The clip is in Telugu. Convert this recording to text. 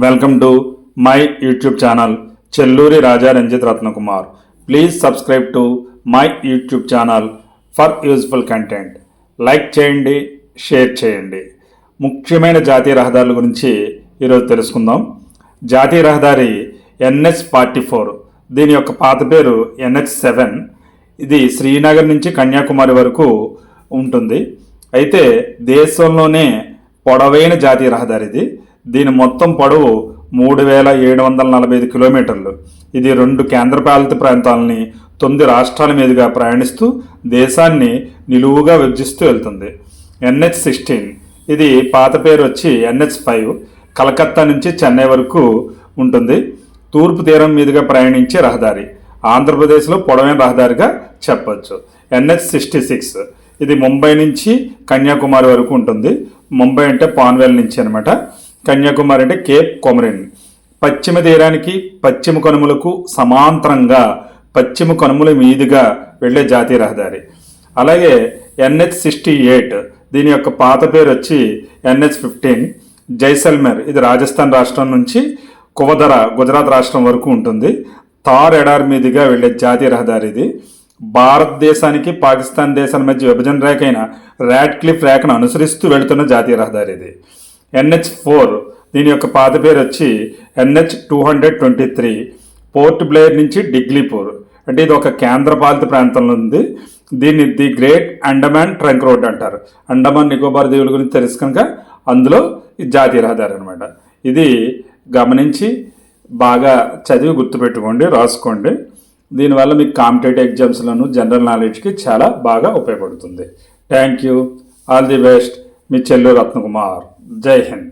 Welcome to my YouTube channel Chelluri Raja Ranjith Ratnakumar. Please subscribe to my YouTube channel for useful content. Like చేయండి, షేర్ చేయండి. ముఖ్యమైన జాతీయ రహదారుల గురించి ఈరోజు తెలుసుకుందాం. జాతీయ రహదారి NH-44, దీని యొక్క పాత పేరు NH-7. ఇది శ్రీనగర్ నుంచి కన్యాకుమారి వరకు ఉంటుంది. అయితే దేశంలోనే పొడవైన జాతీయ రహదారి ఇది. దీని మొత్తం పొడవు 3745 కిలోమీటర్లు. ఇది 2 కేంద్రపాలిత ప్రాంతాలని 9 రాష్ట్రాల మీదుగా ప్రయాణిస్తూ దేశాన్ని నిలువుగా విభజిస్తూ వెళ్తుంది. NH-16, ఇది పాత పేరు వచ్చి NH-5, కలకత్తా నుంచి చెన్నై వరకు ఉంటుంది. తూర్పు తీరం మీదుగా ప్రయాణించే రహదారి. ఆంధ్రప్రదేశ్లో పొడవైన రహదారిగా చెప్పచ్చు. NH-66, ఇది ముంబై నుంచి కన్యాకుమారి వరకు ఉంటుంది. ముంబై అంటే పాన్వేల్ నుంచి అనమాట. కన్యాకుమారి అంటే కేప్ కొమరిన్. పశ్చిమ తీరానికి పశ్చిమ కనుమలకు సమాంతరంగా పశ్చిమ కనుమల మీదుగా వెళ్ళే జాతీయ రహదారి. అలాగే NH-68, దీని యొక్క పాత పేరు వచ్చి NH-15, జైసల్మేర్, ఇది రాజస్థాన్ రాష్ట్రం నుంచి కువదర, గుజరాత్ రాష్ట్రం వరకు ఉంటుంది. థార్ ఎడారి మీదుగా వెళ్ళే జాతీయ రహదారి ఇది. భారతదేశానికి పాకిస్తాన్ దేశాల మధ్య విభజన రేఖ అయిన రాడ్క్లిఫ్ రేఖను అనుసరిస్తూ వెళుతున్న జాతీయ రహదారి ఇది. NH-4, దీని యొక్క పాత పేరు వచ్చి NH-223, పోర్ట్ బ్లేర్ నుంచి డిగ్లీపూర్, అంటే ఇది ఒక కేంద్రపాలిత ప్రాంతంలో ఉంది. దీన్ని the great Andaman trunk road అంటారు. అండమాన్ నికోబార్ దీవుల గురించి తెలుసు కనుక అందులో ఈ జాతీయ రహదారి అనమాట. ఇది గమనించి బాగా చదివి గుర్తుపెట్టుకోండి, రాసుకోండి. దీనివల్ల మీకు కాంపిటేటివ్ ఎగ్జామ్స్లను జనరల్ నాలెడ్జ్కి చాలా బాగా ఉపయోగపడుతుంది. Thank you. All the best. మీ చెల్లూరు రత్నకుమార్. జై హింద్.